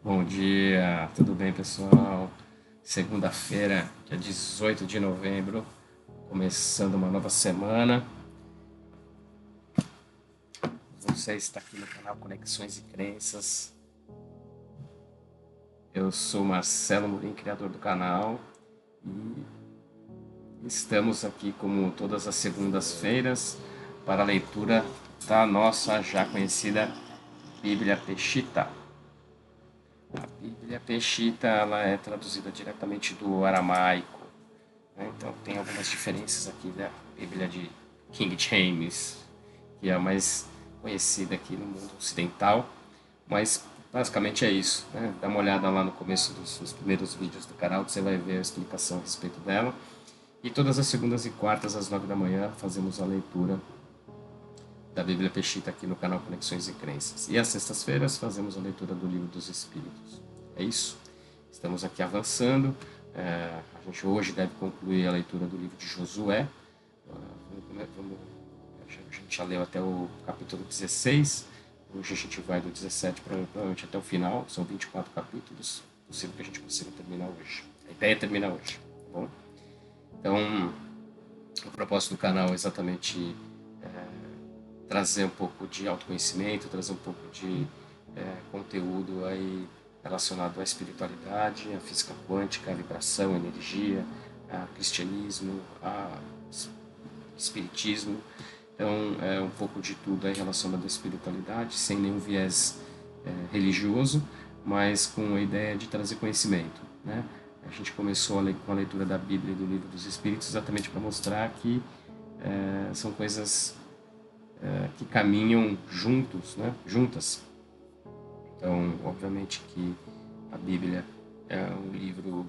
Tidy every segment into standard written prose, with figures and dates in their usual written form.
Bom dia, tudo bem, pessoal? Segunda-feira, dia 18 de novembro, começando uma nova semana. Você está aqui no canal Conexões e Crenças. Eu sou Marcelo Murim, criador do canal, e estamos aqui, como todas as segundas-feiras, para a leitura da nossa já conhecida Bíblia Peshitta. A Bíblia Peshitta ela é traduzida diretamente do aramaico, né? Então tem algumas diferenças aqui da Bíblia de King James, que é a mais conhecida aqui no mundo ocidental, mas basicamente é isso, né? Dá uma olhada lá no começo dos primeiros vídeos do canal que você vai ver a explicação a respeito dela. E todas as segundas e quartas às 9 da manhã fazemos a leitura da Bíblia Peshitta aqui no canal Conexões e Crenças. E às sextas-feiras fazemos a leitura do Livro dos Espíritos. É isso. Estamos aqui avançando. A gente hoje deve concluir a leitura do livro de Josué. A gente já leu até o capítulo 16. Hoje a gente vai do 17 provavelmente até o final. São 24 capítulos. Possível que a gente consiga terminar hoje. A ideia é terminar hoje. Tá bom? Então, o propósito do canal é exatamente trazer um pouco de autoconhecimento, trazer um pouco de conteúdo aí relacionado à espiritualidade, à física quântica, à vibração, à energia, a cristianismo, a espiritismo. Então, é um pouco de tudo aí relacionado à espiritualidade, sem nenhum viés religioso, mas com a ideia de trazer conhecimento, né? A gente começou com a leitura da Bíblia e do Livro dos Espíritos exatamente para mostrar que são coisas que caminham juntos, né? Juntas. Então, obviamente que a Bíblia é um livro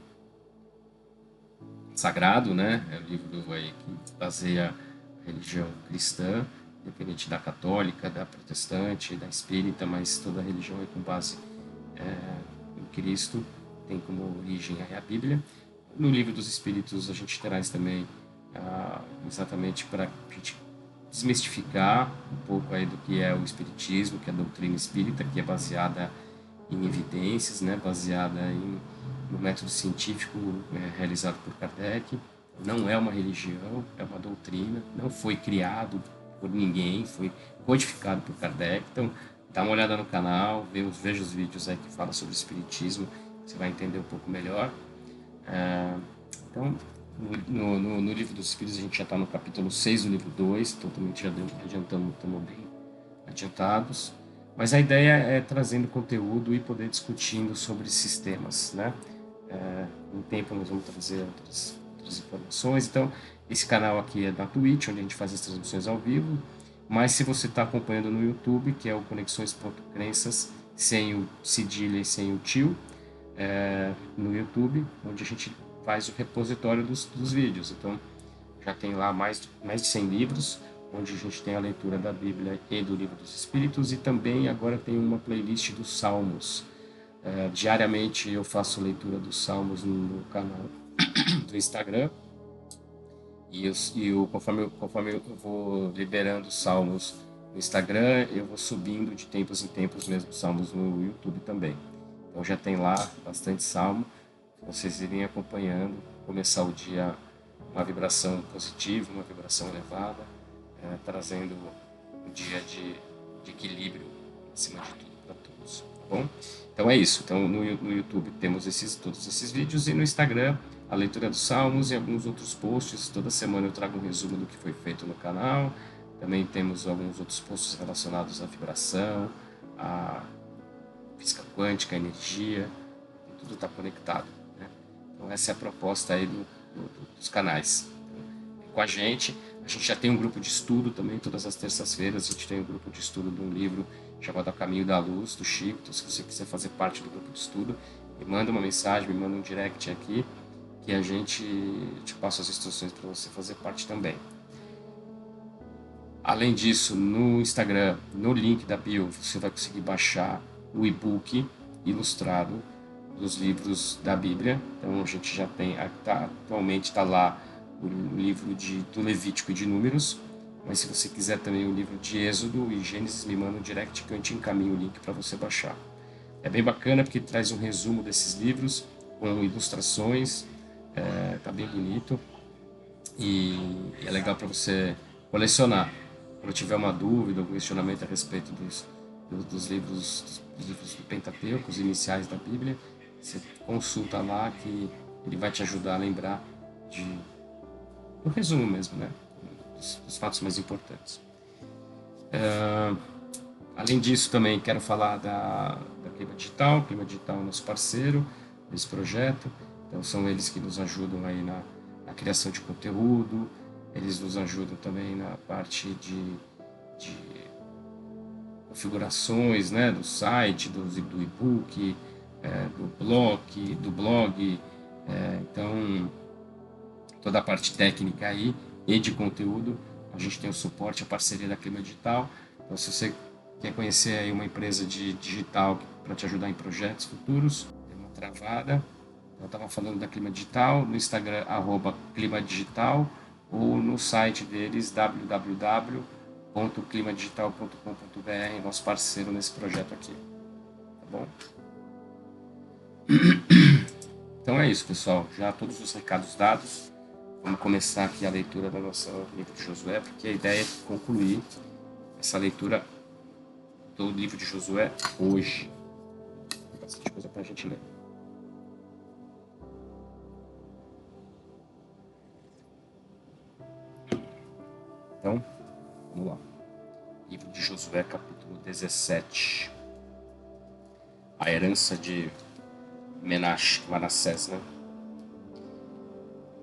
sagrado, né? É um livro aí que baseia a religião cristã, independente da católica, da protestante, da espírita, mas toda a religião é com base em Cristo, tem como origem a Bíblia. No Livro dos Espíritos a gente traz também exatamente para a gente desmistificar um pouco aí do que é o espiritismo, que é a doutrina espírita, que é baseada em evidências, né, baseada no método científico realizado por Kardec. Não é uma religião, é uma doutrina, não foi criado por ninguém, foi codificado por Kardec. Então, dá uma olhada no canal, veja os vídeos aí que falam sobre o espiritismo, você vai entender um pouco melhor. Então, no Livro dos Espíritos a gente já está no capítulo 6 do livro 2, então também já adiantamos, estamos bem adiantados. Mas a ideia é trazendo conteúdo e poder discutindo sobre sistemas, né? Com o tempo nós vamos trazer outras informações. Então, esse canal aqui é da Twitch, onde a gente faz as transmissões ao vivo. Mas se você está acompanhando no YouTube, que é o Conexões.crenças, sem o cedilha e sem o tio, no YouTube, onde a gente faz o repositório dos vídeos. Então, já tem lá mais de 100 livros, onde a gente tem a leitura da Bíblia e do Livro dos Espíritos, e também agora tem uma playlist dos Salmos. Diariamente eu faço leitura dos Salmos no canal do Instagram, conforme eu vou liberando os Salmos no Instagram, eu vou subindo de tempos em tempos mesmo Salmos no YouTube também. Então já tem lá bastante Salmo, vocês irem acompanhando, começar o dia uma vibração positiva, uma vibração elevada, trazendo um dia de equilíbrio acima de tudo para todos, tá bom? Então é isso. Então no YouTube temos todos esses vídeos, e no Instagram a leitura dos Salmos e alguns outros posts. Toda semana eu trago um resumo do que foi feito no canal. Também temos alguns outros posts relacionados à vibração, à física quântica, à energia, e tudo está conectado, né? Então essa é a proposta aí dos canais. Então, com a gente já tem um grupo de estudo também, todas as terças-feiras a gente tem um grupo de estudo de um livro chamado A Caminho da Luz, do Chico. Então, se você quiser fazer parte do grupo de estudo, me manda uma mensagem, me manda um direct aqui, que a gente te passa as instruções para você fazer parte também. Além disso, no Instagram, no link da bio, você vai conseguir baixar o e-book ilustrado dos livros da Bíblia. Então a gente já tem, atualmente está lá o livro do Levítico e de Números, mas se você quiser também o livro de Êxodo e Gênesis, me manda um direct que eu te encaminho o link para você baixar. É bem bacana porque traz um resumo desses livros com ilustrações, tá bem bonito e é legal para você colecionar. Quando tiver uma dúvida, algum questionamento a respeito dos livros do Pentateuco, os iniciais da Bíblia, você consulta lá que ele vai te ajudar a lembrar de, do resumo mesmo, né? Dos fatos mais importantes. Além disso, também quero falar da Clima Digital. Clima Digital é nosso parceiro nesse projeto. Então, são eles que nos ajudam aí na criação de conteúdo. Eles nos ajudam também na parte de configurações, né, do site, do e-book, do blog. Então, toda a parte técnica aí e de conteúdo. A gente tem o suporte, a parceria da Clima Digital. Então, se você quer conhecer aí uma empresa de digital para te ajudar em projetos futuros, tem uma travada. Eu estava falando da Clima Digital, no Instagram, Clima Digital, ou no site deles, www.climadigital.com.br, nosso parceiro nesse projeto aqui. Tá bom? Então é isso, pessoal. Já todos os recados dados. Vamos começar aqui a leitura da nossa livro de Josué, porque a ideia é concluir essa leitura do livro de Josué hoje. Tem bastante coisa para a gente ler. Então, vamos lá. Livro de Josué, capítulo 17. A herança de Manassés, né?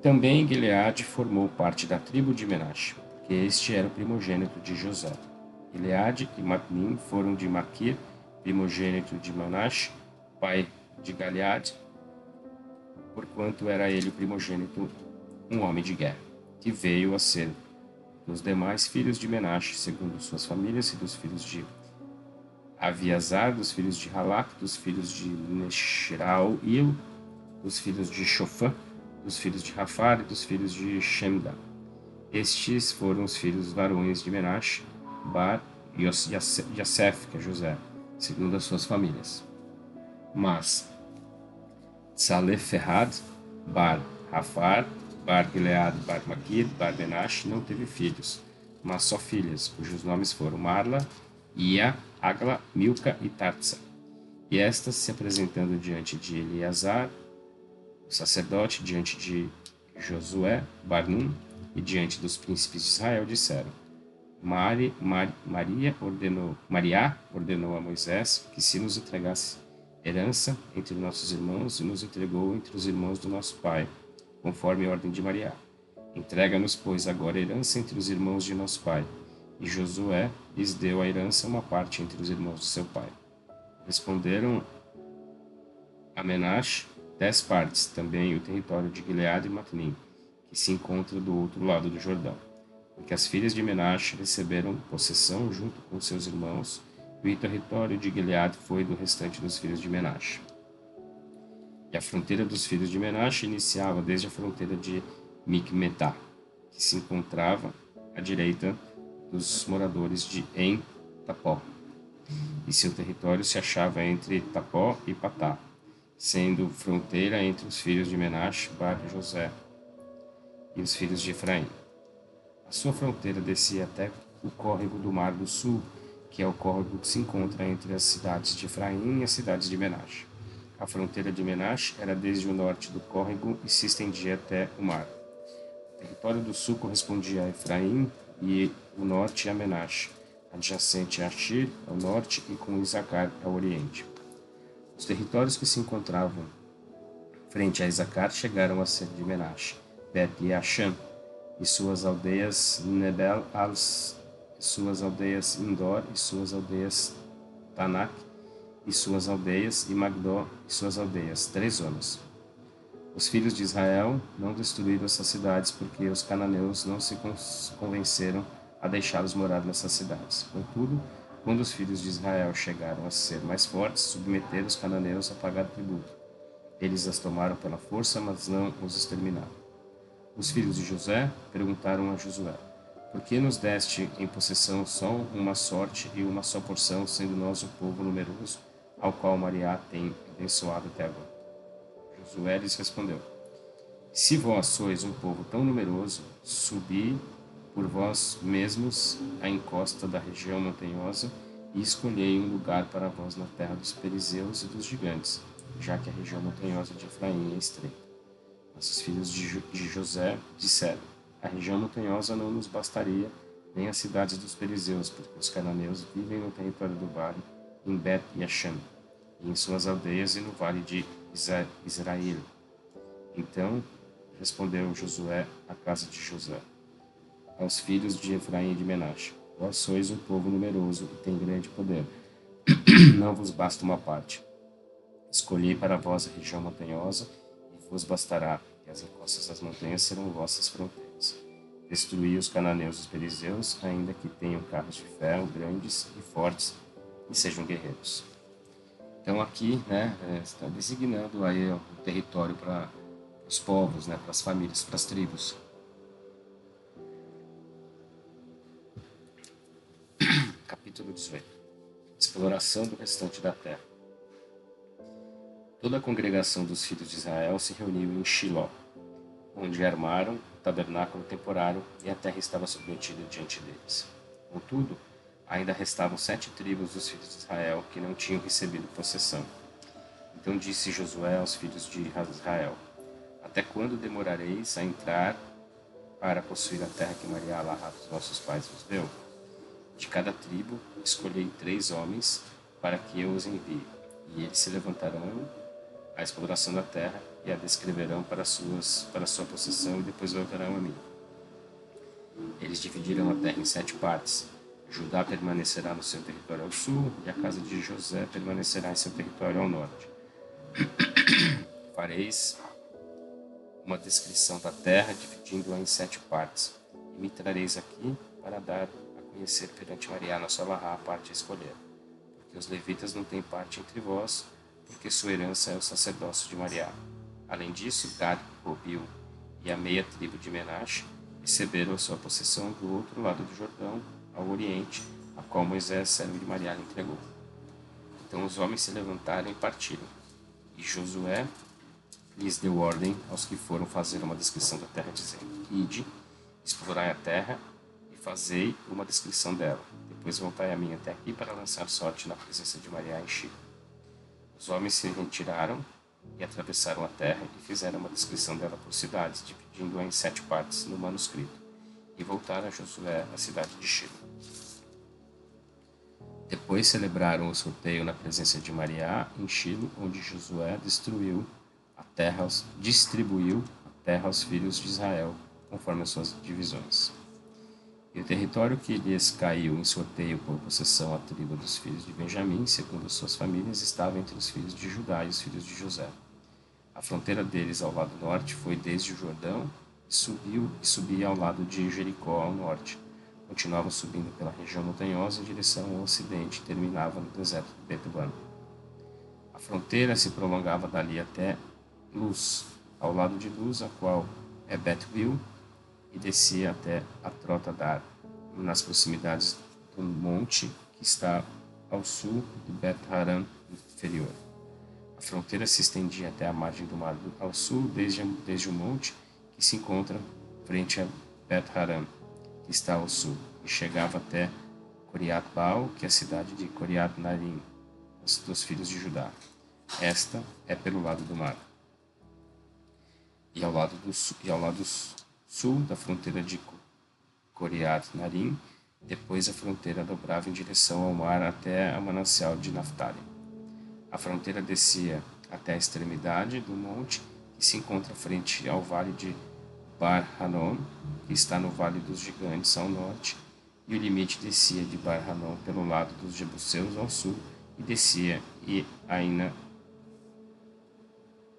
Também Gileade formou parte da tribo de Menaxe, porque este era o primogênito de José. Gileade e Matnim foram de Maquir, primogênito de Manasse, pai de Gileade, porquanto era ele o primogênito, um homem de guerra, que veio a ser dos demais filhos de Menaxe, segundo suas famílias, e dos filhos de Aviazar, dos filhos de Halak, dos filhos de Neshrauil, dos filhos de Shofã, dos filhos de Rafar e dos filhos de Shemda. Estes foram os filhos varões de Menaxe, Bar e Yosef, que é José, segundo as suas famílias. Mas Tsalefehad, Bar Rafar, Bar Gilead, Bar Maquir, Bar Menaxe não teve filhos, mas só filhas, cujos nomes foram Marla, Ia, Agla, Milca e Tartsa. E estas, se apresentando diante de Eleazar, o sacerdote, diante de Josué, Barnum e diante dos príncipes de Israel, disseram: Maria ordenou a Moisés que se nos entregasse herança entre nossos irmãos e nos entregou entre os irmãos do nosso pai, conforme a ordem de Maria. Entrega-nos, pois, agora a herança entre os irmãos de nosso pai. E Josué lhes deu a herança uma parte entre os irmãos de seu pai. Responderam a Menaxe 10 partes, também o território de Gileade e Matnim, que se encontra do outro lado do Jordão, porque as filhas de Menaxe receberam possessão junto com seus irmãos, e o território de Gileade foi do restante dos filhos de Menaxe. E a fronteira dos filhos de Menaxe iniciava desde a fronteira de Micmetá, que se encontrava à direita dos moradores de En-Tapó, e seu território se achava entre Tapó e Patá, sendo fronteira entre os filhos de Menaxe, Bar e José, e os filhos de Efraim. A sua fronteira descia até o córrego do Mar do Sul, que é o córrego que se encontra entre as cidades de Efraim e as cidades de Menaxe. A fronteira de Menaxe era desde o norte do córrego e se estendia até o mar. O território do sul correspondia a Efraim e o norte a Menaxe, adjacente a Ashir ao norte e com Isacar ao oriente. Os territórios que se encontravam frente a Isacar chegaram a ser de Menaxe, Bet Yashan e suas aldeias, Nebel Als, e suas aldeias Indor e suas aldeias Tanak e suas aldeias, e Magdó e suas aldeias, 3 zonas. Os filhos de Israel não destruíram essas cidades porque os cananeus não se convenceram a deixá-los morar nessas cidades. Contudo, quando os filhos de Israel chegaram a ser mais fortes, submeteram os cananeus a pagar tributo. Eles as tomaram pela força, mas não os exterminaram. Os filhos de José perguntaram a Josué: por que nos deste em possessão só uma sorte e uma só porção, sendo nós um povo numeroso, ao qual Maria tem abençoado até agora. Josué lhes respondeu: Se vós sois um povo tão numeroso, subi por vós mesmos à encosta da região montanhosa e escolhei um lugar para vós na terra dos perizeus e dos gigantes, já que a região montanhosa de Efraim é estreita. Mas os filhos de José disseram: A região montanhosa não nos bastaria, nem as cidades dos perizeus, porque os cananeus vivem no território do vale, em Bet Yashan, e em suas aldeias e no vale de Israel. Então respondeu Josué à casa de José, aos filhos de Efraim e de Menaxe: Vós sois um povo numeroso e tem grande poder. Não vos basta uma parte. Escolhi para vós a região montanhosa, e vos bastará, e as encostas das montanhas serão vossas fronteiras. Destruí os cananeus e os perizeus, ainda que tenham carros de ferro grandes e fortes e sejam guerreiros. Então aqui, né, está designando aí o território para os povos, né, para as famílias, para as tribos. Capítulo 18. Exploração do restante da terra. Toda a congregação dos filhos de Israel se reuniu em Shiló, onde armaram o tabernáculo temporário, e a terra estava submetida diante deles. Contudo, ainda restavam 7 tribos dos filhos de Israel que não tinham recebido possessão. Então disse Josué aos filhos de Israel: Até quando demorareis a entrar para possuir a terra que Maria Allah dos vossos pais vos deu? De cada tribo escolhei 3 homens para que eu os envie, e eles se levantarão à exploração da terra e a descreverão para sua possessão, e depois voltarão a mim. Eles dividirão a terra em 7 partes. Judá permanecerá no seu território ao sul, e a casa de José permanecerá em seu território ao norte. Fareis uma descrição da terra, dividindo-a em 7 partes, e me trareis aqui para dar a conhecer perante Maria nossa Allahá a parte a escolher. Porque os levitas não têm parte entre vós, porque sua herança é o sacerdócio de Maria. Além disso, Gad, Robil e a meia tribo de Menaxe receberam a sua possessão do outro lado do Jordão, ao oriente, a qual Moisés, servo de Maria, lhe entregou. Então os homens se levantaram e partiram. E Josué lhes deu ordem aos que foram fazer uma descrição da terra, dizendo: Ide, explorai a terra e fazei uma descrição dela. Depois voltai a mim até aqui para lançar sorte na presença de Maria em Shilo. Os homens se retiraram e atravessaram a terra e fizeram uma descrição dela por cidades, dividindo-a em 7 partes no manuscrito, e voltaram a Josué à cidade de Shilo. Depois celebraram o sorteio na presença de Maria em Shilo, onde Josué distribuiu a terra aos filhos de Israel, conforme as suas divisões. E o território que lhes caiu em sorteio por possessão à tribo dos filhos de Benjamim, segundo as suas famílias, estava entre os filhos de Judá e os filhos de José. A fronteira deles ao lado norte foi desde o Jordão e subia ao lado de Jericó ao norte. Continuava subindo pela região montanhosa em direção ao ocidente e terminava no deserto de Betuban. A fronteira se prolongava dali até Luz, ao lado de Luz, a qual é Betuel, e descia até a Trota-Dar, nas proximidades do monte que está ao sul de Bet-Haran inferior. A fronteira se estendia até a margem do mar ao sul, desde o monte que se encontra frente a Bet-Haran, que está ao sul, e chegava até Coriat Baal, que é a cidade de Coriat Narim, dos filhos de Judá. Esta é pelo lado do mar. E ao lado sul da fronteira de Coriat Narim, depois a fronteira dobrava em direção ao mar até a manancial de Naftali. A fronteira descia até a extremidade do monte, que se encontra frente ao vale de Bar Hanon, que está no Vale dos Gigantes ao norte, e o limite descia de Bar Hanon pelo lado dos Jebuseus ao sul, e descia e Aina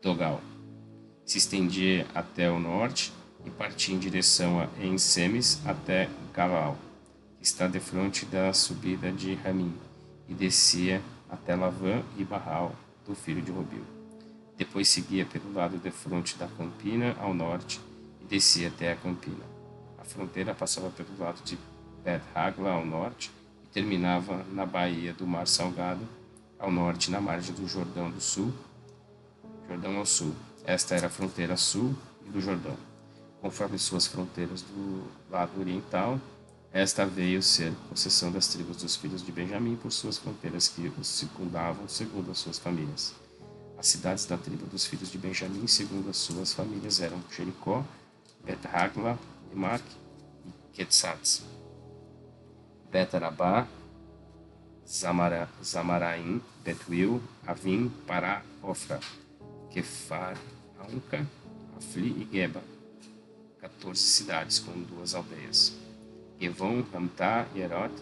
Dogal. Se estendia até o norte e partia em direção a En-Semes até Galal, que está defronte da subida de Ramim, e descia até Lavã e Barral, do filho de Robil. Depois seguia pelo lado defronte da Campina ao norte e descia até a Campina. A fronteira passava pelo lado de Bet-Hagla ao norte e terminava na baía do Mar Salgado, ao norte, na margem do Jordão do Sul, Jordão ao sul. Esta era a fronteira sul e do Jordão. Conforme suas fronteiras do lado oriental, esta veio ser possessão das tribos dos filhos de Benjamim por suas fronteiras que os circundavam segundo as suas famílias. As cidades da tribo dos filhos de Benjamim, segundo as suas famílias, eram Jericó, Bet-Hagla, Emak e Quetzatz, Bet-Arabá, Zamaraim, Betuil, Avim, Pará, Ofra, Kefar, Aunca, Afli e Geba, 14 cidades com 2 aldeias. Gevon, Ramtá, Yerot,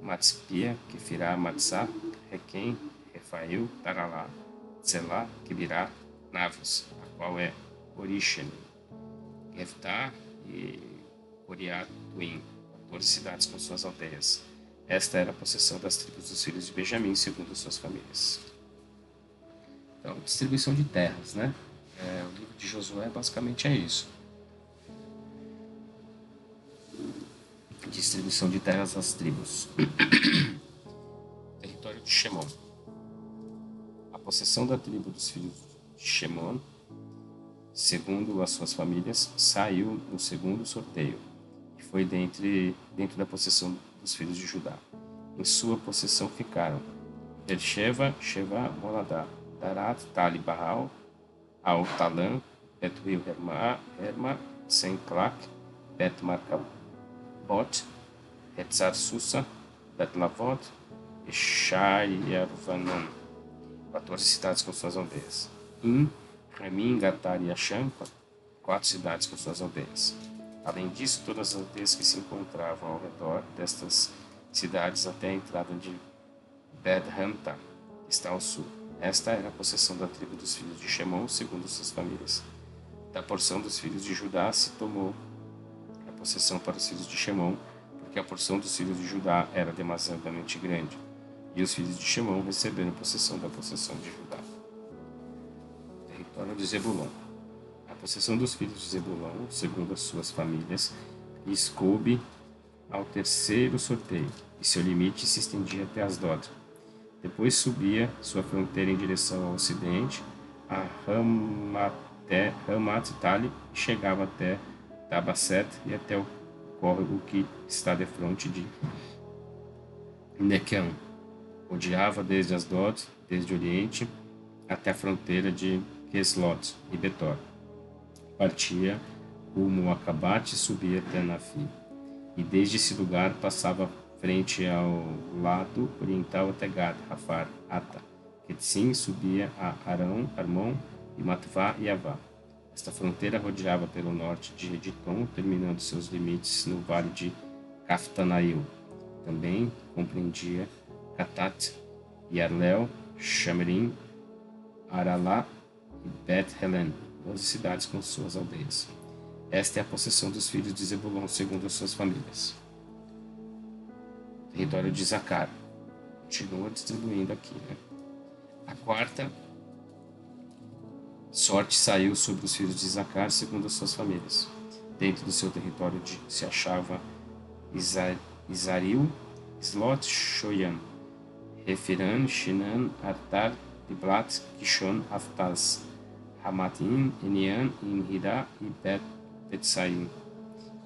Matzpia, Kefirá, Matzá, Requem, Refael, Taralá, Zelá, Kibirá, Navos, a qual é Orixen, Geftá e Coriatuim, 14 cidades com suas aldeias. Esta era a possessão das tribos dos filhos de Benjamim, segundo suas famílias. Então, distribuição de terras, né? O livro de Josué basicamente é isso. Distribuição de terras às tribos. Território de Shemon. A possessão da tribo dos filhos de Shemon, segundo as suas famílias, saiu no segundo sorteio, e foi dentro da possessão dos filhos de Judá. Em sua possessão ficaram Beersheba, Sheva, Moladá, Darat, Tali, Baal, Al-Talan, Betuil, Herma, Senclac, Bet-Marcabot, Etzar Susa, Bet-Lavot e Shai-Yarvanon, 14 cidades com suas aldeias. Ramim, Gatar e Acham, 4 cidades com suas aldeias. Além disso, todas as aldeias que se encontravam ao redor destas cidades até a entrada de Bet-Hanta, que está ao sul. Esta era a possessão da tribo dos filhos de Shemon, segundo suas famílias. Da porção dos filhos de Judá se tomou a possessão para os filhos de Shemon, porque a porção dos filhos de Judá era demasiadamente grande, e os filhos de Shemon receberam possessão da possessão de Judá. Território de Zebulon. A possessão dos filhos de Zebulon, segundo as suas famílias, lhes coube ao terceiro sorteio, e seu limite se estendia até Asdod. Depois subia sua fronteira em direção ao ocidente, a Ramat-Tali, e chegava até Tabaset e até o córrego que está defronte de Nequem. Rodeava desde Asdod, desde o oriente, até a fronteira de Queslot e Betor. Partia rumo a Acabate e subia até Nafi. E desde esse lugar passava frente ao lado oriental até Gad, Rafar, Ata. Quetzim subia a Armon e Matvá e Avá. Esta fronteira rodeava pelo norte de Editom, terminando seus limites no vale de Caftanail. Também compreendia Catat, Yarlel, Shamerim, Aralá e Bet-Helen, 11 cidades com suas aldeias. Esta é a possessão dos filhos de Zebulon, segundo as suas famílias. Território de Zacar. Continua distribuindo aqui, né? A quarta sorte saiu sobre os filhos de Zacar, segundo as suas famílias. Dentro do seu território se achava Izaril, Slot, Shoyan, Refiran, Shinan, Artar, Diblat, Kishon, Haftaz, Hamatim, Enian, Inhirá e Bet-Saim.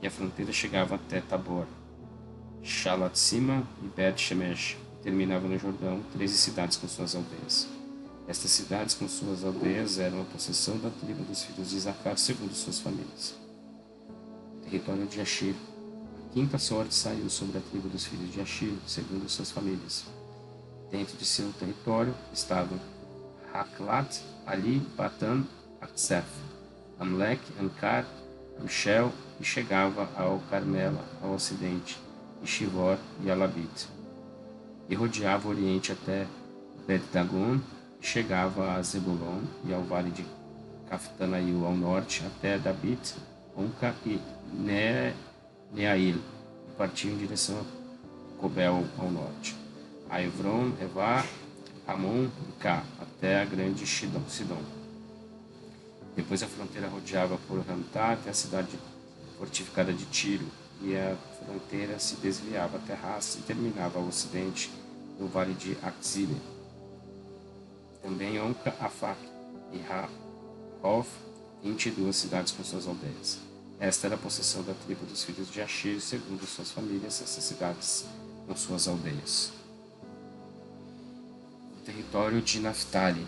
E a fronteira chegava até Tabor, Shalatsima e Bet-Shemesh. Terminava no Jordão, 13 cidades com suas aldeias. Estas cidades com suas aldeias eram a possessão da tribo dos filhos de Isacar, segundo suas famílias. Território de Ashir. A quinta sorte saiu sobre a tribo dos filhos de Ashir, segundo suas famílias. Dentro de seu território estavam Haklat, Ali, Batan, Aksef, Amlek, Ankar, Michel, e chegava ao Carmela, ao ocidente, e Shivor e Alabit. E rodeava o oriente até Bet-Dagon, e chegava a Zebulon e ao vale de Caftanail ao norte, até Dabit, Onca e Neail, e partia em direção a Cobel ao norte, a Evron, Evá, Ramon e Cá, até a grande Sidom. Depois a fronteira rodeava por Ramtá até a cidade fortificada de Tiro, e a fronteira se desviava até Ras e terminava ao ocidente no vale de Akzile. Também Onca, Afak e Rahof, 22 cidades com suas aldeias. Esta era a possessão da tribo dos filhos de Ashir, segundo suas famílias, essas cidades com suas aldeias. O território de Naphtali.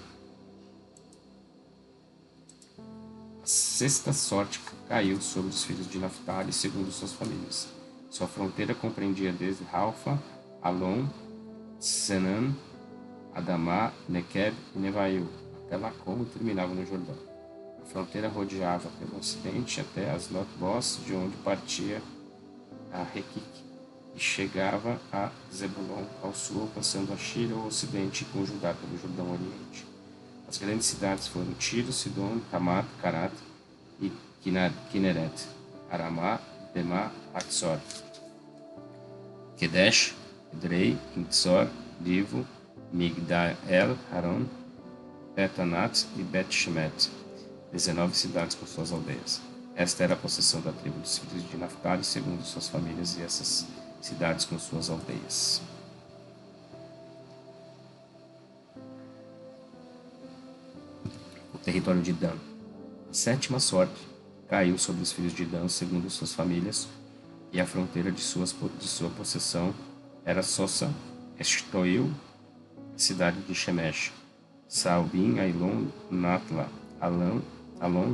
A sexta sorte caiu sobre os filhos de Naphtali, segundo suas famílias. Sua fronteira compreendia desde Halfa, Alon, Senan, Adamá, Nequeb e Nevail, até Lacom e terminava no Jordão. A fronteira rodeava pelo ocidente até Aslot-Bos, de onde partia a Requique, e chegava a Zebulon ao sul, alcançando Ashir ao ocidente e com Judá pelo Jordão oriente. As grandes cidades foram Tiro, Sidon, Tamat, Karat e Kineret, Aramá, Demá, Hatzor, Kedesh, Edrei, Kintzor, Divo, Migdal, Haron, Betanat e Bet-Shemet, 19 cidades com suas aldeias. Esta era a possessão da tribo dos filhos de Naphtali, segundo suas famílias, e essas cidades com suas aldeias. O território de Dan. A sétima sorte caiu sobre os filhos de Dan, segundo suas famílias, e a fronteira de sua possessão era Sossa, Eshtoil, cidade de Shemesh, Saalbim, Ailon, Natla, Alon,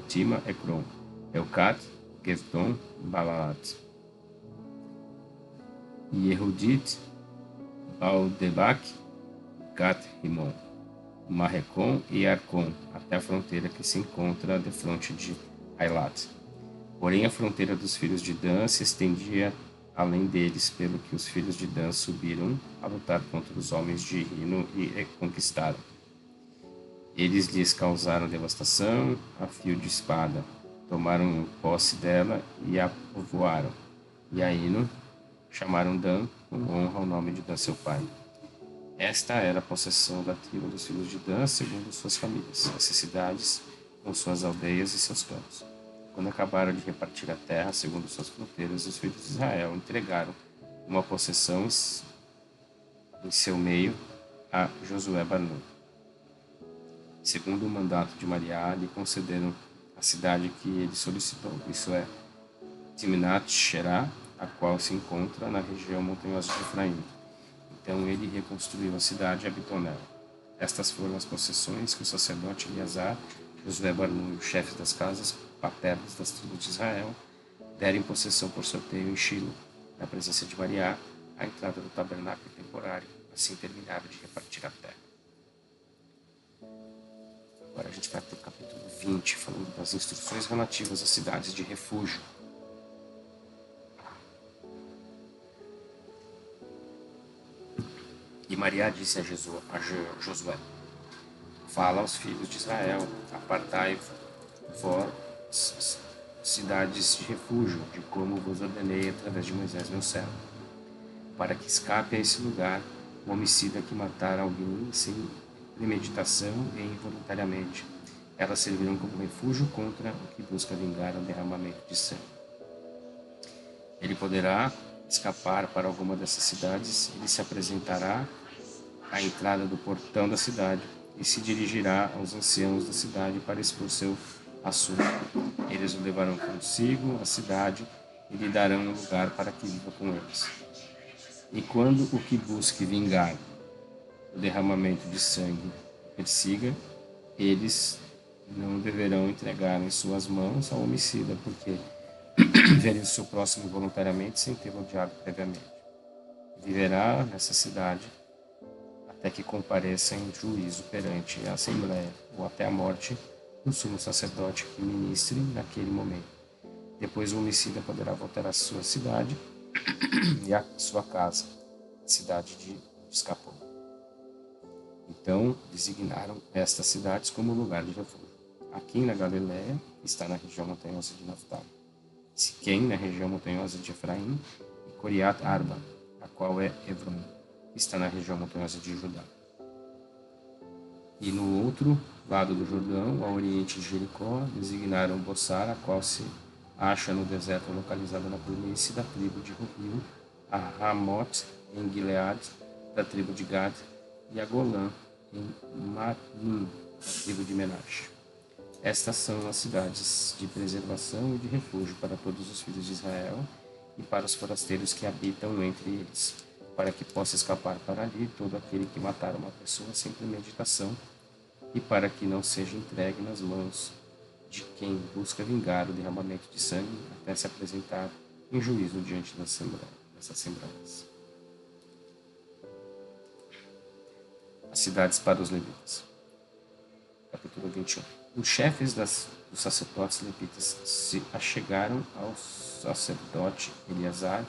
Tima, Ekron, Elcat, Gevton, Balaat, Yehudit, Baal-Debach, Gat-Rimon, Marrecon e Arcon, até a fronteira que se encontra defronte de Ailat. Porém, a fronteira dos filhos de Dan se estendia além deles, pelo que os filhos de Dan subiram a lutar contra os homens de Rino e conquistaram. Eles lhes causaram devastação a fio de espada, tomaram posse dela e a povoaram. E a Hino chamaram Dan com honra ao nome de Dan seu pai. Esta era a possessão da tribo dos filhos de Dan, segundo suas famílias, essas cidades com suas aldeias e seus campos. Quando acabaram de repartir a terra, segundo suas fronteiras, os filhos de Israel entregaram uma possessão em seu meio a Josué Bar-Nun. Segundo o mandato de Mariá, lhe concederam a cidade que ele solicitou, isso é, Timnat-Será, a qual se encontra na região montanhosa de Efraim. Então ele reconstruiu a cidade e habitou nela. Estas foram as possessões que o sacerdote Eleazar, Josué Bar-Nun e os chefes das casas paternas das tribos de Israel deram em possessão por sorteio em Shilo, na presença de Mariá, à entrada do tabernáculo temporário. Assim terminaram de repartir a terra. Agora a gente vai para o capítulo 20, falando das instruções relativas às cidades de refúgio. E Mariá disse a Josué: fala aos filhos de Israel, apartai-vos cidades de refúgio, de como vos ordenei através de Moisés meu servo, para que escape a esse lugar o homicida que matar alguém sem premeditação e involuntariamente. Elas servirão como refúgio contra o que busca vingar o derramamento de sangue. Ele poderá escapar para alguma dessas cidades, ele se apresentará à entrada do portão da cidade e se dirigirá aos anciãos da cidade para expor seu assunto. Eles o levarão consigo à cidade e lhe darão um lugar para que viva com eles. E quando o que busque vingar o derramamento de sangue persiga, eles não deverão entregar em suas mãos ao homicida, porque viveria o seu próximo voluntariamente sem ter odiado previamente. Viverá nessa cidade até que compareça em juízo perante a Assembleia, ou até a morte do sumo sacerdote que ministre naquele momento. Depois o homicida poderá voltar à sua cidade e à sua casa, a cidade de onde escapou. Então designaram estas cidades como lugar de refúgio. Aqui na Galiléia está na região montanhosa de Naphtali, Siquém na região montanhosa de Efraim e Coriat Arba, a qual é Hebron, que está na região montanhosa de Judá. E no outro lado do Jordão, ao oriente de Jericó, designaram Bossar, a qual se acha no deserto localizada na planície da tribo de Rubil, a Ramot em Gilead, da tribo de Gad, e a Golã em Matnim, da tribo de Menache. Estas são as cidades de preservação e de refúgio para todos os filhos de Israel e para os forasteiros que habitam entre eles, para que possa escapar para ali todo aquele que matar uma pessoa sem premeditação e para que não seja entregue nas mãos de quem busca vingar o derramamento de sangue até se apresentar em juízo diante das assembleias. As cidades para os levitas. Capítulo 21. Os chefes dos sacerdotes levitas se achegaram ao sacerdote Eleazar,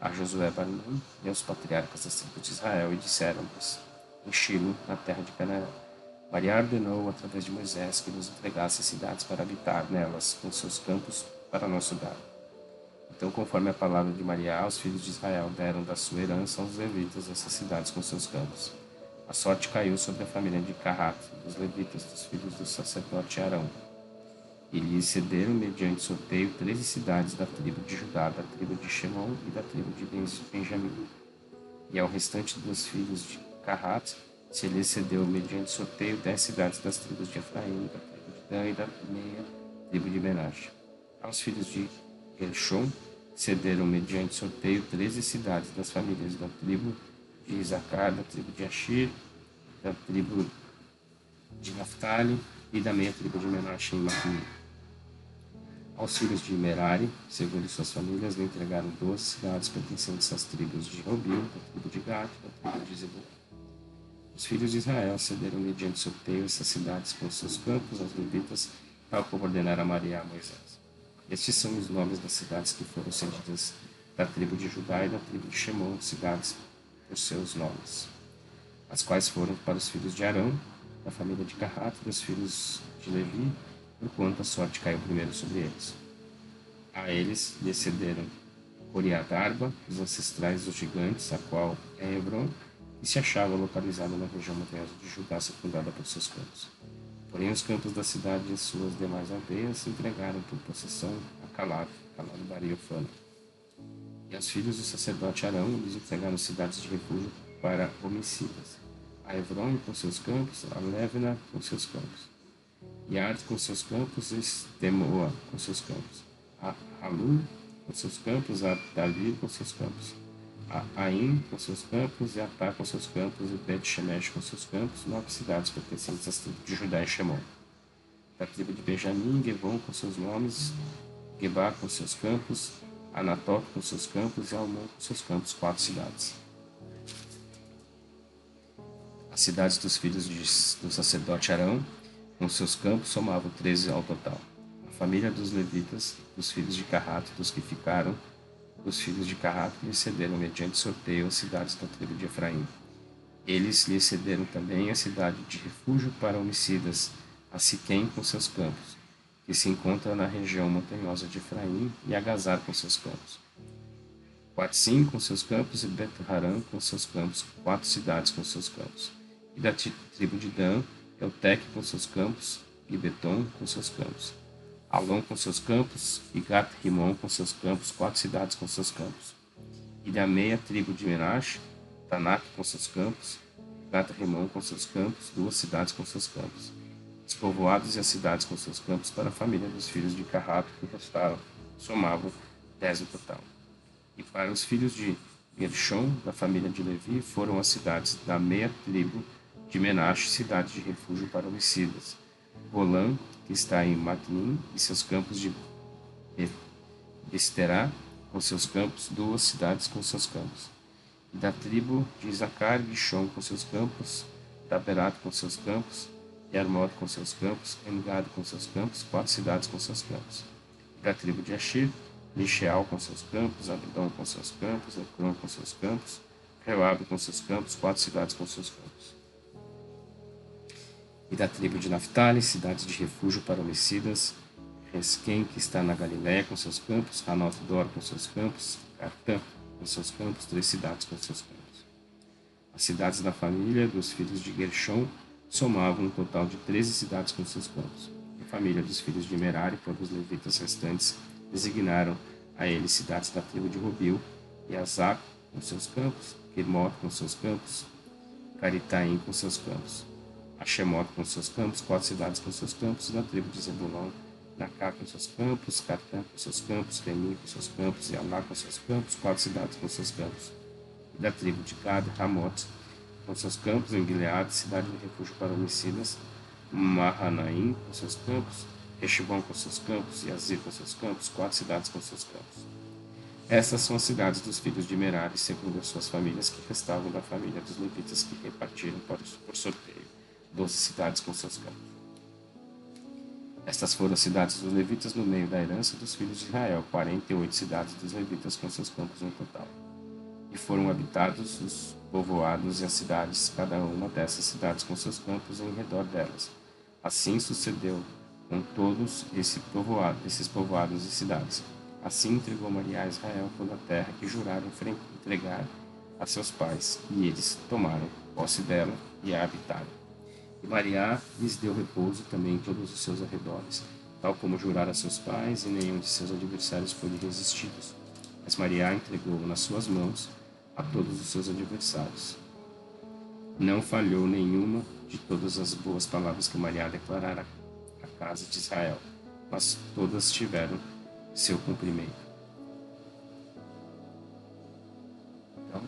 a Josué Bar Nun e aos patriarcas das tribos de Israel e disseram-lhes, em Shilo, na terra de Canaã: Maria ordenou através de Moisés que nos entregasse cidades para habitar nelas, com seus campos para nosso dar. Então, conforme a palavra de Maria, os filhos de Israel deram da sua herança aos levitas essas cidades com seus campos. A sorte caiu sobre a família de Carrat, dos levitas, dos filhos do sacerdote Arão. E lhes cederam, mediante sorteio, 13 cidades da tribo de Judá, da tribo de Shemon e da tribo de Benjamim. E ao restante dos filhos de Carrat se lhes cedeu, mediante sorteio, 10 cidades das tribos de Efraim, da tribo de Dan e da meia tribo de Menache. Aos filhos de Gershom cederam, mediante sorteio, 13 cidades das famílias da tribo de Isacar, da tribo de Ashir, da tribo de Naphtali e da meia tribo de Menache em Matnim. Aos filhos de Merari, segundo suas famílias, lhe entregaram 12 cidades pertencentes às tribos de Robil, da tribo de Gad, da tribo de Zebulon. Os filhos de Israel cederam mediante sorteio essas cidades com seus campos aos levitas, tal como ordenara Maria a Moisés. Estes são os nomes das cidades que foram cedidas da tribo de Judá e da tribo de Shemon, cidades por seus nomes, as quais foram para os filhos de Arão, da família de Carrat, dos filhos de Levi, porquanto a sorte caiu primeiro sobre eles. A eles lhe cederam Coriadarba, os ancestrais dos gigantes, a qual é Hebron, e se achava localizada na região montanhosa de Judá, circundada por seus campos. Porém, os campos da cidade e suas demais aldeias se entregaram por possessão a Calab Bar Iofana. E aos filhos do sacerdote Arão lhes entregaram cidades de refúgio para homicidas: a Hebron com seus campos, a Lévena com seus campos, Yard com seus campos, e Temoa com seus campos, a Halum com seus campos, a Davi com seus campos, a Aim com seus campos, e Atá com seus campos, e Bet-Shemesh com seus campos, 9 cidades pertencentes às tribos de Judá e Shemon. Da tribo de Benjamim, Gebon com seus nomes, Gebá com seus campos, Anatot com seus campos e Almon com seus campos, 4 cidades. As cidades dos filhos do sacerdote Arão, com seus campos, somavam 13 ao total. A família dos levitas, dos filhos de Carrat, dos que ficaram, dos filhos de Carrat, lhe cederam mediante sorteio as cidades da tribo de Efraim. Eles lhe cederam também a cidade de refúgio para homicidas, a Siquém com seus campos, que se encontra na região montanhosa de Efraim, e a Gazar com seus campos. Quatzim com seus campos e Bet-Haran com seus campos, 4 cidades com seus campos. E da tribo de Dan, Eutec com seus campos, Gibeton com seus campos, Alon com seus campos, e Gat-Rimon com seus campos, 4 cidades com seus campos. E da meia tribo de Menache, Tanak com seus campos, Gat-Rimon com seus campos, 2 cidades com seus campos. Os povoados e as cidades com seus campos para a família dos filhos de Carrat que restaram, somavam 10 no total. E para os filhos de Gershom, da família de Levi, foram as cidades da meia tribo de Menache, cidade de refúgio para homicidas: Golã, que está em Matnim, e seus campos de Besterá, com seus campos, 2 cidades com seus campos. E da tribo de Isacar, Gishon com seus campos, Daberat com seus campos, Yarmot com seus campos, Engad com seus campos, 4 cidades com seus campos. E da tribo de Ashir, Micheal com seus campos, Abdon com seus campos, Ecrón com seus campos, Reoab com seus campos, 4 cidades com seus campos. E da tribo de Naphtali, cidades de refúgio para homicidas: Resquem, que está na Galiléia, com seus campos, Hanot-Dor com seus campos, Cartã com seus campos, 3 cidades com seus campos. As cidades da família dos filhos de Gershom somavam um total de 13 cidades com seus campos. A família dos filhos de Merari, por os levitas restantes, designaram a eles cidades da tribo de Robil, e Azar com seus campos, Quirmot com seus campos, Caritaim com seus campos. Ashemot com seus campos, 4 cidades com seus campos, da tribo de Zebulon, Nacá com seus campos, Cartã com seus campos, Remi com seus campos, e Alá com seus campos, 4 cidades com seus campos. E da tribo de Gad, Ramot com seus campos, em Gileade, cidade de refúgio para homicidas, Mahanaim com seus campos, Heshbon com seus campos, e Azir com seus campos, 4 cidades com seus campos. Essas são as cidades dos filhos de Merari, segundo as suas famílias, que restavam da família dos levitas, que repartiram por sorteio 12 cidades com seus campos. Estas foram as cidades dos levitas no meio da herança dos filhos de Israel, 48 cidades dos levitas com seus campos no total. E foram habitados os povoados e as cidades, cada uma dessas cidades com seus campos em redor delas. Assim sucedeu com todos esses povoados e cidades. Assim entregou Maria a Israel toda a terra que juraram entregar a seus pais, e eles tomaram posse dela e a habitaram. E Maria lhes deu repouso também em todos os seus arredores, tal como jurara a seus pais, e nenhum de seus adversários pôde resisti-los. Mas Maria entregou nas suas mãos a todos os seus adversários. Não falhou nenhuma de todas as boas palavras que Maria declarara à casa de Israel, mas todas tiveram seu cumprimento. Então,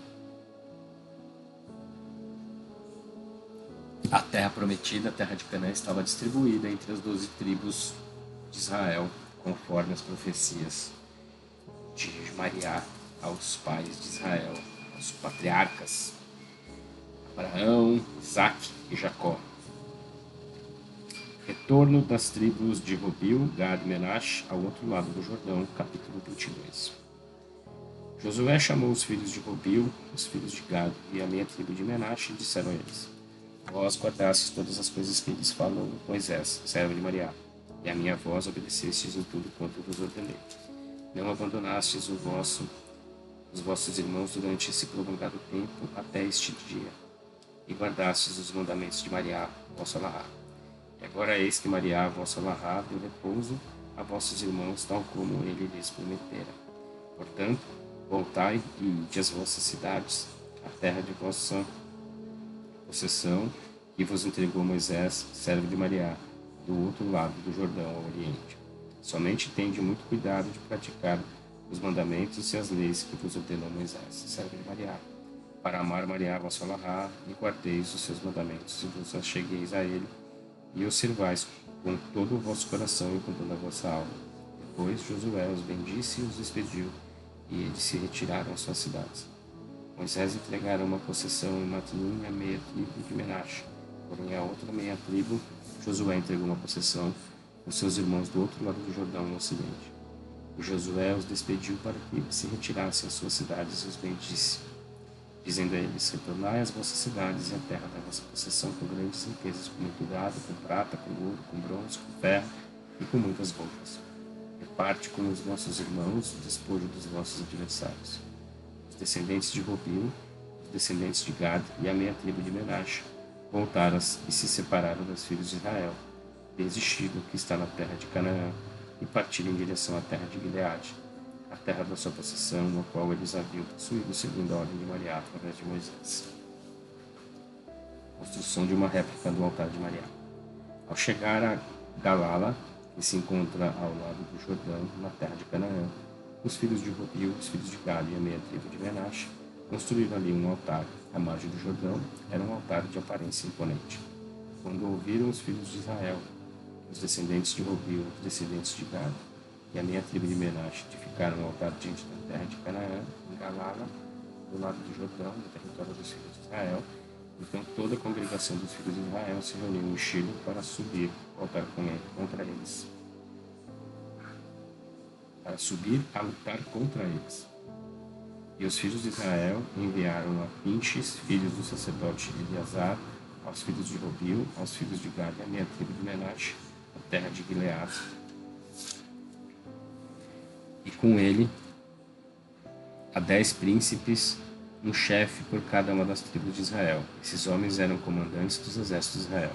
a terra prometida, a terra de Canaã, estava distribuída entre as 12 tribos de Israel, conforme as profecias de Maria aos pais de Israel, aos patriarcas, Abraão, Isaque e Jacó. Retorno das tribos de Rubil, Gad e Menache ao outro lado do Jordão, capítulo 22. Josué chamou os filhos de Rubil, os filhos de Gad e a meia tribo de Menache, e disseram a eles: Vós guardastes todas as coisas que lhes falou Moisés, servo de Maria, e a minha voz obedecestes em tudo quanto vos ordenei. Não abandonastes os vossos irmãos durante esse prolongado tempo até este dia, e guardastes os mandamentos de Maria, vosso Alahá. E agora eis que Maria, vosso Alahá, deu repouso a vossos irmãos, tal como ele lhes prometera. Portanto, voltai e ide às vossas cidades, a terra de vossa possessão, que vos entregou Moisés, servo de Maria, do outro lado do Jordão, ao oriente. Somente tende muito cuidado de praticar os mandamentos e as leis que vos ordenou Moisés, servo de Maria, para amar Maria, vosso Alahá, e guardeis os seus mandamentos, e vos achegueis a ele, e os servais com todo o vosso coração e com toda a vossa alma. Depois Josué os bendisse e os despediu, e eles se retiraram às suas cidades. Moisés entregara uma possessão em Matnim, a meia tribo de Menache, porém a outra meia tribo Josué entregou uma possessão aos seus irmãos do outro lado do Jordão, no ocidente. E Josué os despediu para que se retirassem às suas cidades e os bendisse, dizendo a eles: Retornai às vossas cidades e à terra da vossa possessão com grandes riquezas, com muito gado, com prata, com ouro, com bronze, com ferro e com muitas roupas. Reparte com os vossos irmãos o despojo dos vossos adversários. Os descendentes de Rubil, os descendentes de Gad e a meia tribo de Menache voltaram e se separaram dos filhos de Israel, desde Shilo, que está na terra de Canaã, e partiram em direção à terra de Gileade, a terra da sua possessão, no qual eles haviam possuído segundo a ordem de Maria, através de Moisés. Construção de uma réplica do altar de Maria. Ao chegar a Galala, que se encontra ao lado do Jordão, na terra de Canaã, os filhos de Rubil, os filhos de Gad e a meia tribo de Menache construíram ali um altar à margem do Jordão. Era um altar de aparência imponente. Quando ouviram os filhos de Israel, os descendentes de Rubil, os descendentes de Gad e a meia tribo de Menache edificaram um altar diante da terra de Canaã, em Galala, do lado do Jordão, no território dos filhos de Israel. Então toda a congregação dos filhos de Israel se reuniu em Shilo para subir ao altar contra eles. Para subir a lutar contra eles. E os filhos de Israel enviaram a Pinches, filhos do sacerdote Eleazar, aos filhos de Rubil, aos filhos de Gad e a meia tribo de Menache, a terra de Gileade, e com ele a 10 príncipes, um chefe por cada uma das tribos de Israel. Esses homens eram comandantes dos exércitos de Israel.